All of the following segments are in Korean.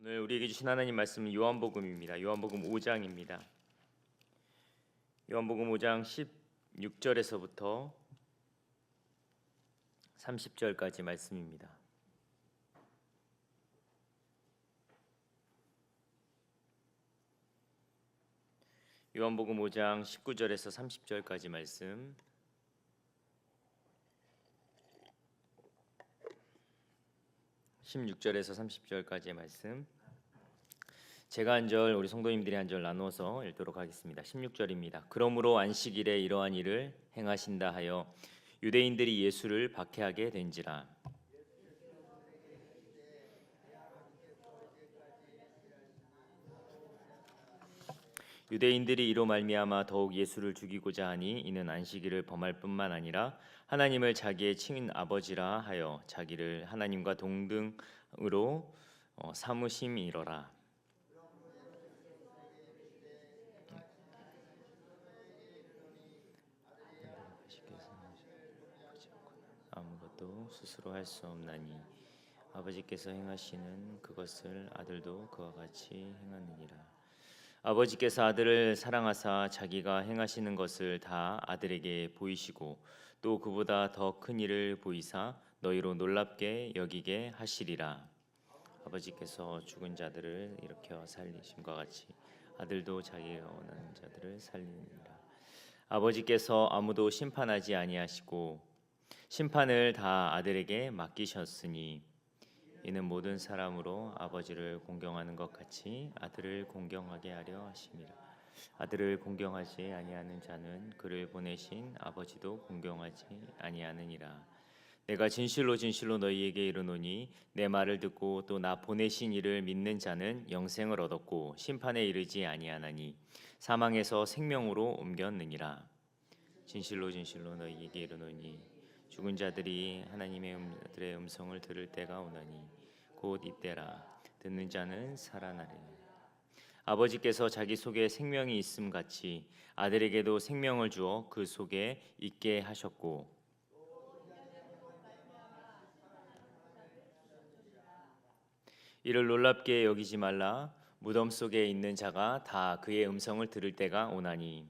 오늘 우리에게 주신 하나님 말씀은 요한복음입니다. 요한복음 5장입니다. 요한복음 5장 16절에서부터 30절까지 말씀입니다. 요한복음 5장 19절에서 30절까지 말씀, 16절에서 30절까지의 말씀, 제가 한 절, 우리 성도님들이 한 절 나누어서 읽도록 하겠습니다. 16절입니다. 그러므로 안식일에 이러한 일을 행하신다 하여 유대인들이 예수를 박해하게 된지라. 유대인들이 이로 말미암아 더욱 예수를 죽이고자 하니 이는 안식일을 범할 뿐만 아니라 하나님을 자기의 친인 아버지라 하여 자기를 하나님과 동등으로 삼으심이로라. 아무것도 스스로 할 수 없나니 아버지께서 행하시는 그것을 아들도 그와 같이 행하느니라. 아버지께서 아들을 사랑하사 자기가 행하시는 것을 다 아들에게 보이시고 또 그보다 더 큰 일을 보이사 너희로 놀랍게 여기게 하시리라. 아버지께서 죽은 자들을 일으켜 살리심과 같이 아들도 자기가 원하는 자들을 살리니라. 아버지께서 아무도 심판하지 아니하시고 심판을 다 아들에게 맡기셨으니 이는 모든 사람으로 아버지를 공경하는 것 같이 아들을 공경하게 하려 하심이라. 아들을 공경하지 아니하는 자는 그를 보내신 아버지도 공경하지 아니하느니라. 내가 진실로 진실로 너희에게 이르노니 내 말을 듣고 또 나 보내신 이를 믿는 자는 영생을 얻었고 심판에 이르지 아니하나니 사망에서 생명으로 옮겼느니라. 진실로 진실로 너희에게 이르노니 죽은 자들이 하나님의 아들의 음성을 들을 때가 오나니 곧 이때라. 듣는 자는 살아나리라. 아버지께서 자기 속에 생명이 있음 같이 아들에게도 생명을 주어 그 속에 있게 하셨고 이를 놀랍게 여기지 말라. 무덤 속에 있는 자가 다 그의 음성을 들을 때가 오나니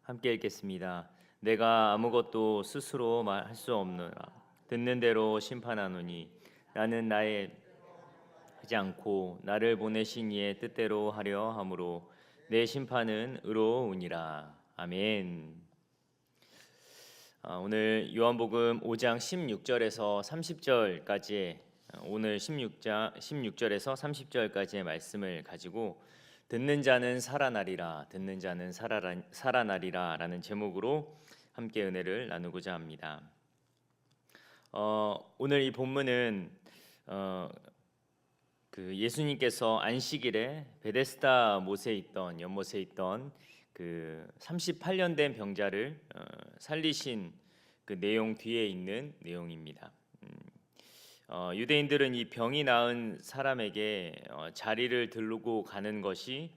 함께 읽겠습니다. 내가 아무것도 스스로 말할 수 없노라. 듣는 대로 심판하노니 나는 나의 하지 않고 나를 보내신 이의 뜻대로 하려 함으로 내 심판은 의로우니라. 아멘. 오늘 요한복음 5장 16절에서 30절까지 오늘 16절에서 30절까지의 말씀을 가지고 듣는 자는 살아나리라, 듣는 자는 살아나리라 라는 제목으로 함께 은혜를 나누고자 합니다. 오늘 이 본문은 그 예수님께서 안식일에 베데스다 연못에 있던 그 38년 된 병자를 살리신 그 내용 뒤에 있는 내용입니다. 유대인들은 이 병이 나은 사람에게 자리를 들고 가는 것이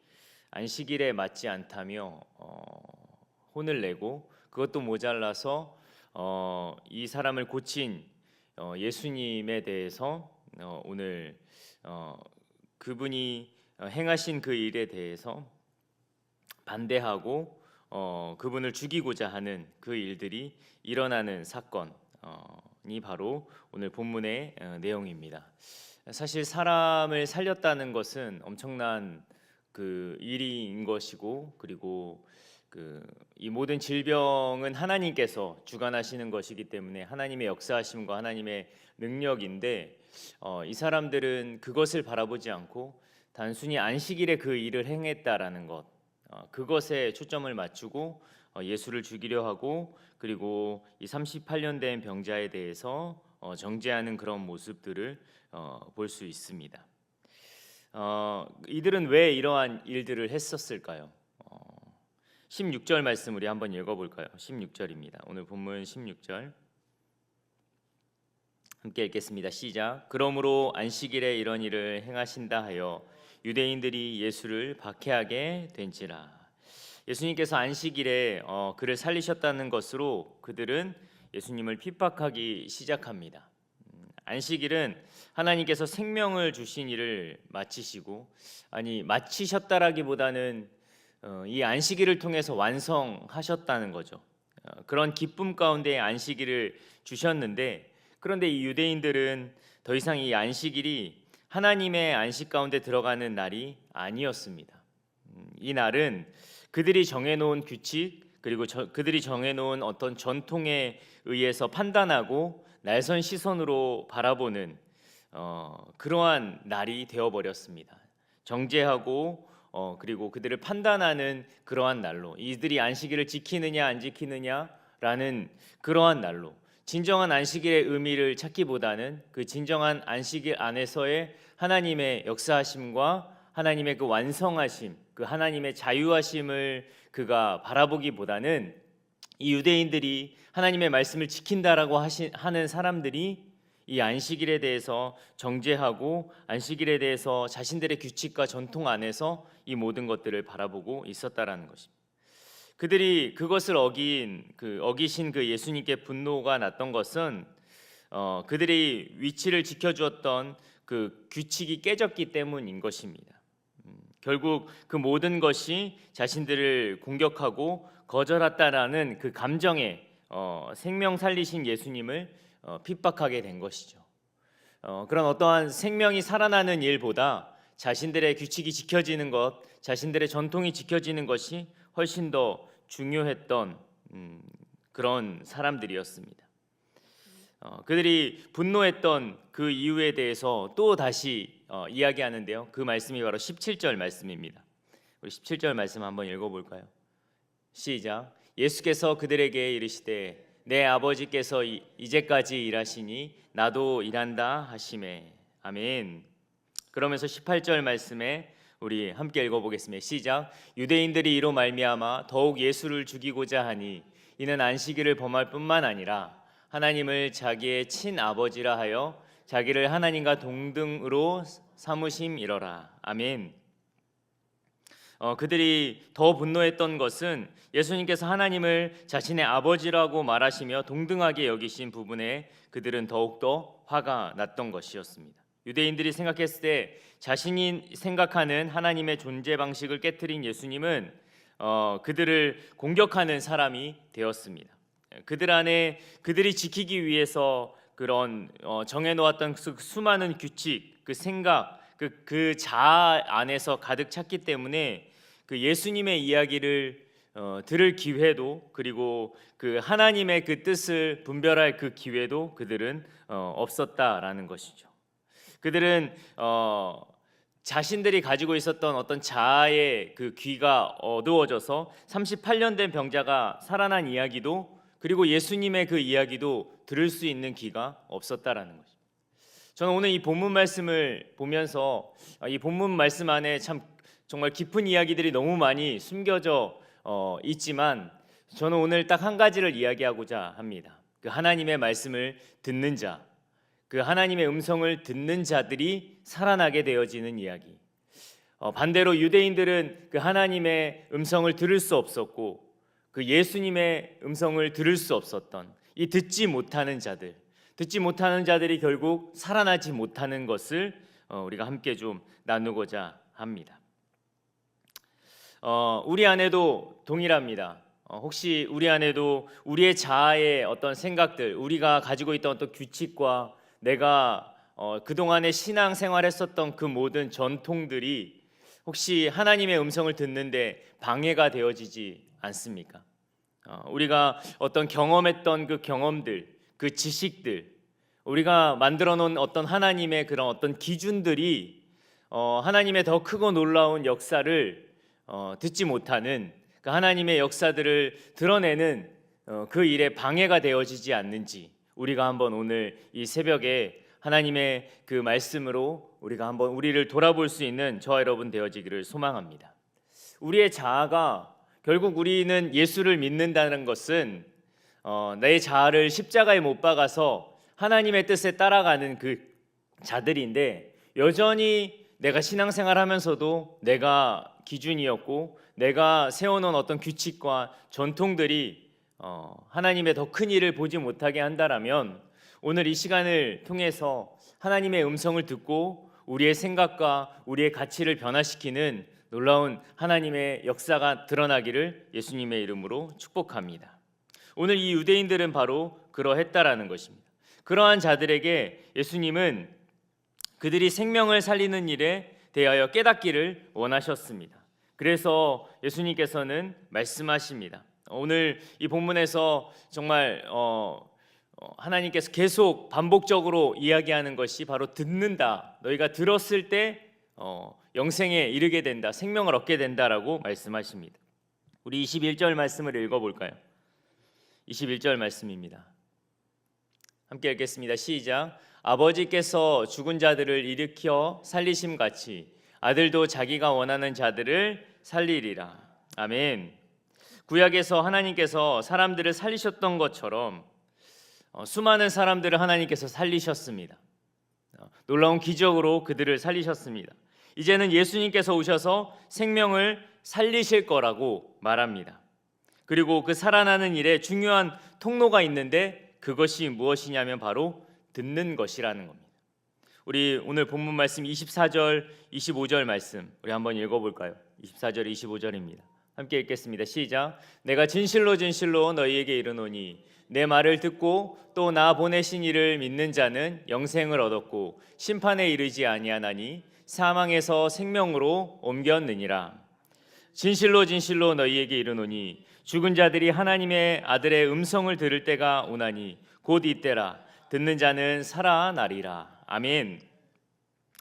안식일에 맞지 않다며 혼을 내고 그것도 모자라서 이 사람을 고친 예수님에 대해서 오늘 그분이 행하신 그 일에 대해서 반대하고 그분을 죽이고자 하는 그 일들이 일어나는 사건이 바로 오늘 본문의 내용입니다. 사실 사람을 살렸다는 것은 엄청난 그 일인 것이고 그리고 이 모든 질병은 하나님께서 주관하시는 것이기 때문에 하나님의 역사하심과 하나님의 능력인데 이 사람들은 그것을 바라보지 않고 단순히 안식일에 그 일을 행했다라는 것 그것에 초점을 맞추고 예수를 죽이려 하고 그리고 이 38년 된 병자에 대해서 정죄하는 그런 모습들을 볼 수 있습니다. 이들은 왜 이러한 일들을 했었을까요? 16절 말씀 우리 한번 읽어볼까요? 16절입니다. 오늘 본문 16절 함께 읽겠습니다. 시작. 그러므로 안식일에 이런 일을 행하신다 하여 유대인들이 예수를 박해하게 된지라. 예수님께서 안식일에 그를 살리셨다는 것으로 그들은 예수님을 핍박하기 시작합니다. 안식일은 하나님께서 생명을 주신 일을 마치시고, 마치셨다라기보다는 이 안식일을 통해서 완성하셨다는 거죠. 그런 기쁨 가운데 안식일을 주셨는데, 그런데 이 유대인들은 더 이상 이 안식일이 하나님의 안식 가운데 들어가는 날이 아니었습니다. 이 날은 그들이 정해놓은 규칙, 그리고 그들이 정해놓은 어떤 전통에 의해서 판단하고 날선 시선으로 바라보는 그러한 날이 되어버렸습니다. 정죄하고 그리고 그들을 판단하는 그러한 날로, 이들이 안식일을 지키느냐 안 지키느냐라는 그러한 날로, 진정한 안식일의 의미를 찾기보다는 그 진정한 안식일 안에서의 하나님의 역사하심과 하나님의 그 완성하심, 그 하나님의 자유하심을 그가 바라보기보다는 이 유대인들이 하나님의 말씀을 지킨다라고 하는 사람들이 이 안식일에 대해서 정죄하고 안식일에 대해서 자신들의 규칙과 전통 안에서 이 모든 것들을 바라보고 있었다라는 것입니다. 그들이 그것을 어기신 그 예수님께 분노가 났던 것은 그들이 위치를 지켜주었던 그 규칙이 깨졌기 때문인 것입니다. 결국 그 모든 것이 자신들을 공격하고 거절했다라는 그 감정에 생명 살리신 예수님을 핍박하게 된 것이죠. 그런 어떠한 생명이 살아나는 일보다 자신들의 규칙이 지켜지는 것, 자신들의 전통이 지켜지는 것이 훨씬 더 중요했던 그런 사람들이었습니다. 그들이 분노했던 그 이유에 대해서 또 다시 이야기하는데요. 그 말씀이 바로 17절 말씀입니다. 우리 17절 말씀 한번 읽어볼까요? 시작. 예수께서 그들에게 이르시되 내 아버지께서 이제까지 일하시니 나도 일한다 하시매. 아멘. 그러면서 18절 말씀에 우리 함께 읽어보겠습니다. 시작. 유대인들이 이로 말미암아 더욱 예수를 죽이고자 하니 이는 안식일을 범할 뿐만 아니라 하나님을 자기의 친아버지라 하여 자기를 하나님과 동등으로 삼으심이러라. 아멘. 그들이 더 분노했던 것은 예수님께서 하나님을 자신의 아버지라고 말하시며 동등하게 여기신 부분에 그들은 더욱더 화가 났던 것이었습니다. 유대인들이 생각했을 때 자신이 생각하는 하나님의 존재 방식을 깨트린 예수님은 그들을 공격하는 사람이 되었습니다. 그들 안에 그들이 지키기 위해서 그런 정해놓았던 수많은 규칙, 그 생각, 그 자아 안에서 가득 찼기 때문에 그 예수님의 이야기를 들을 기회도, 그리고 그 하나님의 그 뜻을 분별할 그 기회도 그들은 없었다라는 것이죠. 그들은 자신들이 가지고 있었던 어떤 자아의 그 귀가 어두워져서 38년 된 병자가 살아난 이야기도, 그리고 예수님의 그 이야기도 들을 수 있는 귀가 없었다라는 것입니다. 저는 오늘 이 본문 말씀을 보면서 이 본문 말씀 안에 참 정말 깊은 이야기들이 너무 많이 숨겨져 있지만, 저는 오늘 딱 한 가지를 이야기하고자 합니다. 그 하나님의 말씀을 듣는 자, 그 하나님의 음성을 듣는 자들이 살아나게 되어지는 이야기. 반대로 유대인들은 그 하나님의 음성을 들을 수 없었고 그 예수님의 음성을 들을 수 없었던 이 듣지 못하는 자들이 결국 살아나지 못하는 것을 우리가 함께 좀 나누고자 합니다. 우리 안에도 동일합니다. 혹시 우리 안에도 우리의 자아의 어떤 생각들, 우리가 가지고 있던 어떤 규칙과 내가 그동안에 신앙생활했었던 그 모든 전통들이 혹시 하나님의 음성을 듣는데 방해가 되어지지 않습니까? 우리가 어떤 경험했던 그 경험들, 그 지식들, 우리가 만들어 놓은 어떤 하나님의 그런 어떤 기준들이 하나님의 더 크고 놀라운 역사를 듣지 못하는 그 하나님의 역사들을 드러내는 그 일에 방해가 되어지지 않는지, 우리가 한번 오늘 이 새벽에 하나님의 그 말씀으로 우리가 한번 우리를 돌아볼 수 있는 저와 여러분 되어지기를 소망합니다. 우리의 자아가, 결국 우리는 예수를 믿는다는 것은 내 자아를 십자가에 못 박아서 하나님의 뜻에 따라가는 그 자들인데, 여전히 내가 신앙생활하면서도 내가 기준이었고 내가 세워놓은 어떤 규칙과 전통들이 하나님의 더 큰 일을 보지 못하게 한다라면 오늘 이 시간을 통해서 하나님의 음성을 듣고 우리의 생각과 우리의 가치를 변화시키는 놀라운 하나님의 역사가 드러나기를 예수님의 이름으로 축복합니다. 오늘 이 유대인들은 바로 그러했다라는 것입니다. 그러한 자들에게 예수님은 그들이 생명을 살리는 일에 대하여 깨닫기를 원하셨습니다. 그래서 예수님께서는 말씀하십니다. 오늘 이 본문에서 정말 하나님께서 계속 반복적으로 이야기하는 것이 바로 듣는다. 너희가 들었을 때 영생에 이르게 된다. 생명을 얻게 된다라고 말씀하십니다. 우리 21절 말씀을 읽어볼까요? 21절 말씀입니다. 함께 읽겠습니다. 시작. 아버지께서 죽은 자들을 일으켜 살리심 같이 아들도 자기가 원하는 자들을 살리리라. 아멘. 구약에서 하나님께서 사람들을 살리셨던 것처럼 수많은 사람들을 하나님께서 살리셨습니다. 놀라운 기적으로 그들을 살리셨습니다. 이제는 예수님께서 오셔서 생명을 살리실 거라고 말합니다. 그리고 그 살아나는 일에 중요한 통로가 있는데 그것이 무엇이냐면 바로 듣는 것이라는 겁니다. 우리 오늘 본문 말씀 24절, 25절 말씀 우리 한번 읽어볼까요? 24절, 25절입니다. 함께 읽겠습니다. 시작. 내가 진실로 진실로 너희에게 이르노니 내 말을 듣고 또 나 보내신 이를 믿는 자는 영생을 얻었고 심판에 이르지 아니하나니 사망에서 생명으로 옮겼느니라. 진실로 진실로 너희에게 이르노니 죽은 자들이 하나님의 아들의 음성을 들을 때가 오나니 곧 이때라. 듣는 자는 살아나리라. 아멘.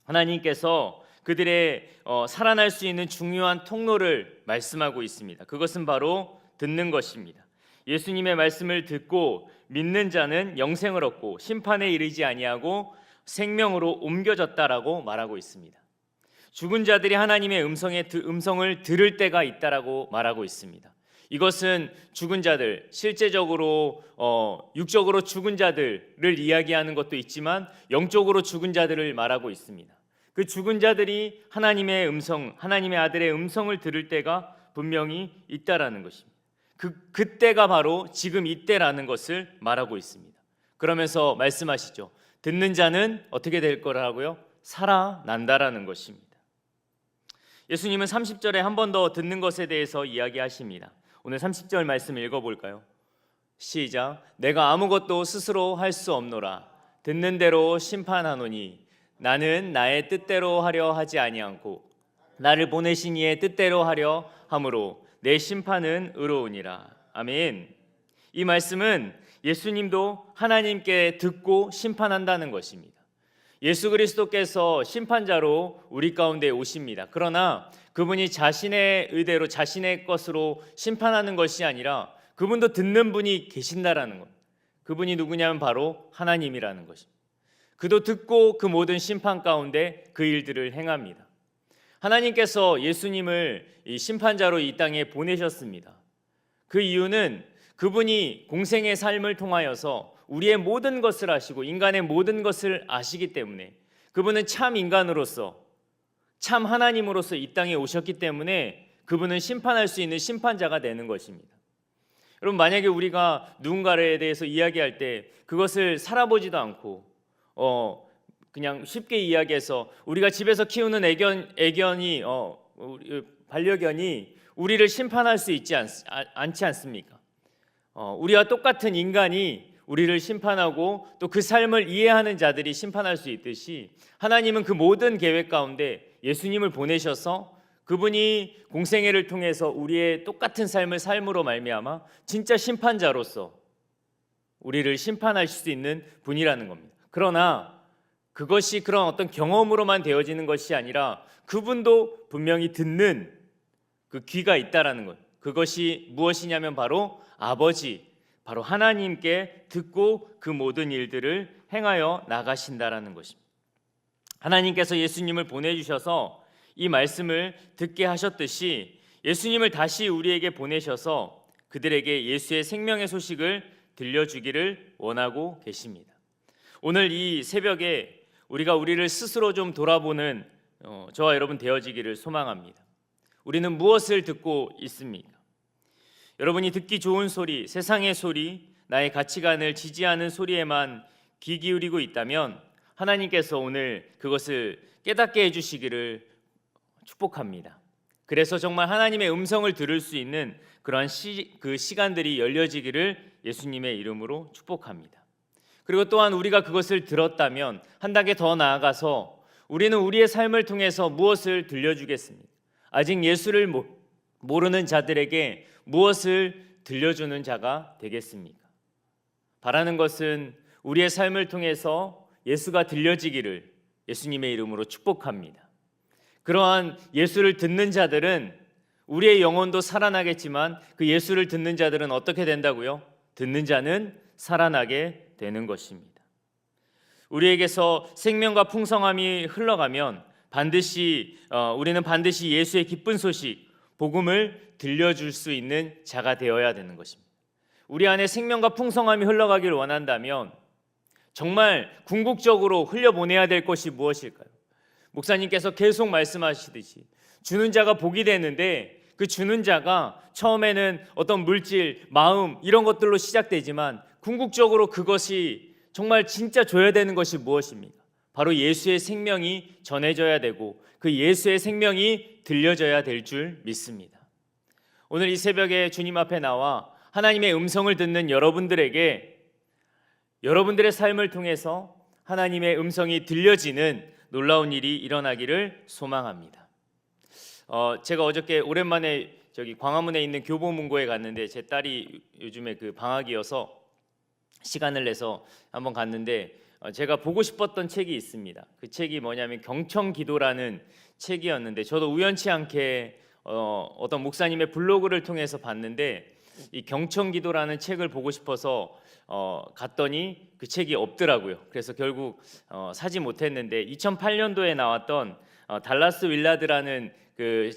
하나님께서 그들의 살아날 수 있는 중요한 통로를 말씀하고 있습니다. 그것은 바로 듣는 것입니다. 예수님의 말씀을 듣고 믿는 자는 영생을 얻고 심판에 이르지 아니하고 생명으로 옮겨졌다라고 말하고 있습니다. 죽은 자들이 하나님의 음성을 들을 때가 있다라고 말하고 있습니다. 이것은 죽은 자들, 실제적으로 육적으로 죽은 자들을 이야기하는 것도 있지만 영적으로 죽은 자들을 말하고 있습니다. 그 죽은 자들이 하나님의 음성, 하나님의 아들의 음성을 들을 때가 분명히 있다라는 것입니다. 그때가 바로 지금 이때라는 것을 말하고 있습니다. 그러면서 말씀하시죠. 듣는 자는 어떻게 될 거라고요? 살아난다라는 것입니다. 예수님은 30절에 한 번 더 듣는 것에 대해서 이야기하십니다. 오늘 30절 말씀 읽어볼까요? 시작. 내가 아무것도 스스로 할 수 없노라. 듣는 대로 심판하노니 나는 나의 뜻대로 하려 하지 아니하고 나를 보내신 이의 뜻대로 하려 함으로 내 심판은 의로우니라. 아멘. 이 말씀은 예수님도 하나님께 듣고 심판한다는 것입니다. 예수 그리스도께서 심판자로 우리 가운데 오십니다. 그러나 그분이 자신의 의대로 자신의 것으로 심판하는 것이 아니라 그분도 듣는 분이 계신다라는 것. 그분이 누구냐면 바로 하나님이라는 것입니다. 그도 듣고 그 모든 심판 가운데 그 일들을 행합니다. 하나님께서 예수님을 이 심판자로 이 땅에 보내셨습니다. 그 이유는 그분이 공생의 삶을 통하여서 우리의 모든 것을 아시고 인간의 모든 것을 아시기 때문에 그분은 참 인간으로서 참 하나님으로서 이 땅에 오셨기 때문에 그분은 심판할 수 있는 심판자가 되는 것입니다. 여러분, 만약에 우리가 누군가에 대해서 이야기할 때 그것을 살아보지도 않고 그냥 쉽게 이야기해서 우리가 집에서 키우는 반려견이 우리를 심판할 수 있지 않지 않습니까? 우리와 똑같은 인간이 우리를 심판하고 또 그 삶을 이해하는 자들이 심판할 수 있듯이 하나님은 그 모든 계획 가운데 예수님을 보내셔서 그분이 공생애를 통해서 우리의 똑같은 삶을 삶으로 말미암아 진짜 심판자로서 우리를 심판하실 수 있는 분이라는 겁니다. 그러나 그것이 그런 어떤 경험으로만 되어지는 것이 아니라 그분도 분명히 듣는 그 귀가 있다라는 것. 그것이 무엇이냐면 바로 아버지, 바로 하나님께 듣고 그 모든 일들을 행하여 나가신다라는 것입니다. 하나님께서 예수님을 보내주셔서 이 말씀을 듣게 하셨듯이 예수님을 다시 우리에게 보내셔서 그들에게 예수의 생명의 소식을 들려주기를 원하고 계십니다. 오늘 이 새벽에 우리가 우리를 스스로 좀 돌아보는 저와 여러분 되어지기를 소망합니다. 우리는 무엇을 듣고 있습니까? 여러분이 듣기 좋은 소리, 세상의 소리, 나의 가치관을 지지하는 소리에만 귀 기울이고 있다면 하나님께서 오늘 그것을 깨닫게 해주시기를 축복합니다. 그래서 정말 하나님의 음성을 들을 수 있는 그러한 그 시간들이 열려지기를 예수님의 이름으로 축복합니다. 그리고 또한 우리가 그것을 들었다면 한 단계 더 나아가서 우리는 우리의 삶을 통해서 무엇을 들려주겠습니까? 아직 예수를 모르는 자들에게 무엇을 들려주는 자가 되겠습니까? 바라는 것은 우리의 삶을 통해서 예수가 들려지기를 예수님의 이름으로 축복합니다. 그러한 예수를 듣는 자들은 우리의 영혼도 살아나겠지만 그 예수를 듣는 자들은 어떻게 된다고요? 듣는 자는 살아나게 되는 것입니다. 우리에게서 생명과 풍성함이 흘러가면 우리는 반드시 예수의 기쁜 소식, 복음을 들려줄 수 있는 자가 되어야 되는 것입니다. 우리 안에 생명과 풍성함이 흘러가기를 원한다면 정말 궁극적으로 흘려보내야 될 것이 무엇일까요? 목사님께서 계속 말씀하시듯이 주는 자가 복이 되는데 그 주는 자가 처음에는 어떤 물질, 마음 이런 것들로 시작되지만 궁극적으로 그것이 정말 진짜 줘야 되는 것이 무엇입니까? 바로 예수의 생명이 전해져야 되고 그 예수의 생명이 들려져야 될 줄 믿습니다. 오늘 이 새벽에 주님 앞에 나와 하나님의 음성을 듣는 여러분들에게 여러분들의 삶을 통해서 하나님의 음성이 들려지는 놀라운 일이 일어나기를 소망합니다. 제가 어저께 오랜만에 저기 광화문에 있는 교보문고에 갔는데 제 딸이 요즘에 그 방학이어서 시간을 내서 한번 갔는데 제가 보고 싶었던 책이 있습니다. 그 책이 뭐냐면 경청기도라는 책이었는데 저도 우연치 않게 어떤 목사님의 블로그를 통해서 봤는데 이 경청기도라는 책을 보고 싶어서 갔더니 그 책이 없더라고요. 그래서 결국 사지 못했는데 2008년도에 나왔던 달라스 윌라드라는 그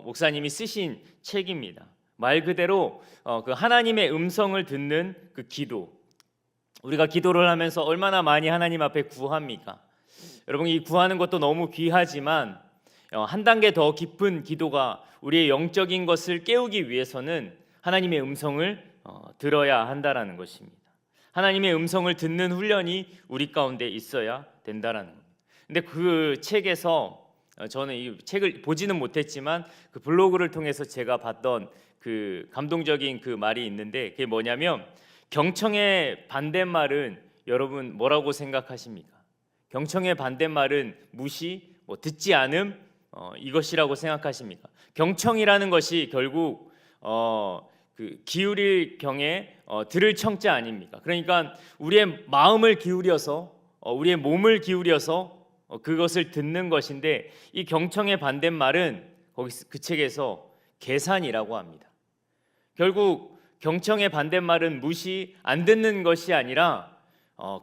목사님이 쓰신 책입니다. 말 그대로 그 하나님의 음성을 듣는 그 기도. 우리가 기도를 하면서 얼마나 많이 하나님 앞에 구합니까? 여러분 이 구하는 것도 너무 귀하지만 한 단계 더 깊은 기도가 우리의 영적인 것을 깨우기 위해서는 하나님의 음성을 들어야 한다라는 것입니다. 하나님의 음성을 듣는 훈련이 우리 가운데 있어야 된다라는 겁니다. 근데 그 책에서 저는 이 책을 보지는 못했지만 그 블로그를 통해서 제가 봤던 그 감동적인 그 말이 있는데 그게 뭐냐면 경청의 반대말은 여러분 뭐라고 생각하십니까? 경청의 반대말은 무시, 듣지 않음 이것이라고 생각하십니까? 경청이라는 것이 결국 그 기울일 경에 들을 청자 아닙니까? 그러니까 우리의 마음을 기울여서 우리의 몸을 기울여서 그것을 듣는 것인데 이 경청의 반대말은 거기 그 책에서 계산이라고 합니다. 결국 경청의 반대말은 무시, 안 듣는 것이 아니라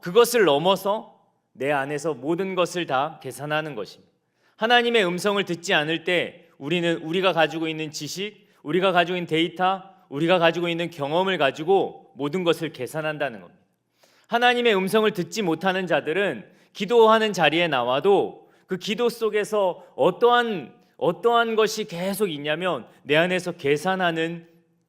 그것을 넘어서 내 안에서 모든 것을 다 계산하는 것입니다. 하나님의 음성을 듣지 않을 때 우리가 가지고 있는 지식, 우리가 가지고 있는 데이터, 우리가 가지고 있는 경험을 가지고 모든 것을 계산한다는 겁니다. 하나님의 음성을 듣지 못하는 자들은 기도하는 자리에 나와도 그 기도 속에서 어떠한 것이 계속 있냐면 내 안에서 계산하는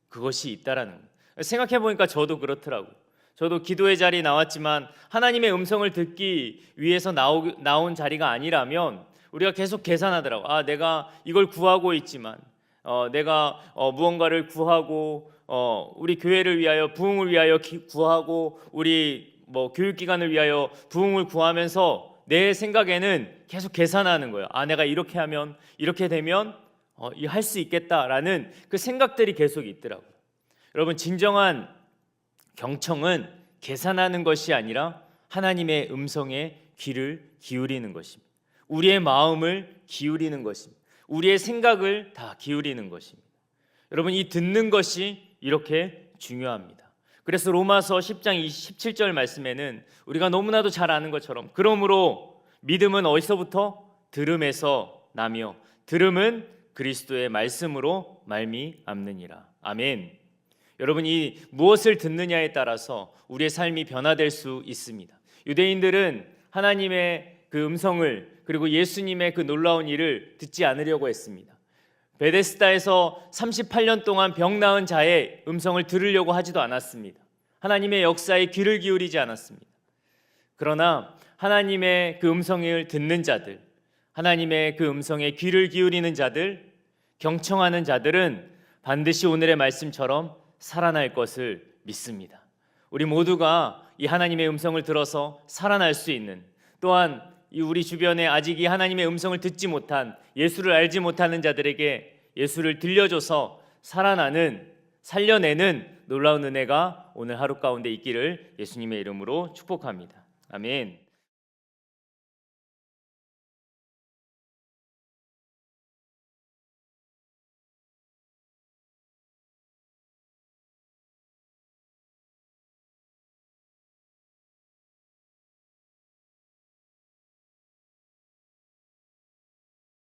그것이 있다라는 겁니다. 생각해 보니까 저도 그렇더라고요. 저도 기도의 자리에 나왔지만 하나님의 음성을 듣기 위해서 나온 자리가 아니라면 우리가 계속 계산하더라고요. 내가 이걸 구하고 있지만 내가 무언가를 구하고 우리 교회를 위하여 부흥을 위하여 구하고 우리 교육기관을 위하여 부흥을 구하면서 내 생각에는 계속 계산하는 거예요. 내가 이렇게 하면 이렇게 되면 할 수 있겠다라는 그 생각들이 계속 있더라고요. 여러분 진정한 경청은 계산하는 것이 아니라 하나님의 음성에 귀를 기울이는 것입니다. 우리의 마음을 기울이는 것입니다. 우리의 생각을 다 기울이는 것입니다. 여러분 이 듣는 것이 이렇게 중요합니다. 그래서 로마서 10장 17절 말씀에는 우리가 너무나도 잘 아는 것처럼 그러므로 믿음은 어디서부터? 들음에서 나며 들음은 그리스도의 말씀으로 말미암느니라. 아멘. 여러분 이 무엇을 듣느냐에 따라서 우리의 삶이 변화될 수 있습니다. 유대인들은 하나님의 그 음성을 그리고 예수님의 그 놀라운 일을 듣지 않으려고 했습니다. 베데스다에서 38년 동안 병 나은 자의 음성을 들으려고 하지도 않았습니다. 하나님의 역사에 귀를 기울이지 않았습니다. 그러나 하나님의 그 음성을 듣는 자들, 하나님의 그 음성에 귀를 기울이는 자들, 경청하는 자들은 반드시 오늘의 말씀처럼 살아날 것을 믿습니다. 우리 모두가 이 하나님의 음성을 들어서 살아날 수 있는, 또한 이 우리 주변에 아직 이 하나님의 음성을 듣지 못한, 예수를 알지 못하는 자들에게 예수를 들려줘서 살려내는 놀라운 은혜가 오늘 하루 가운데 있기를 예수님의 이름으로 축복합니다. 아멘.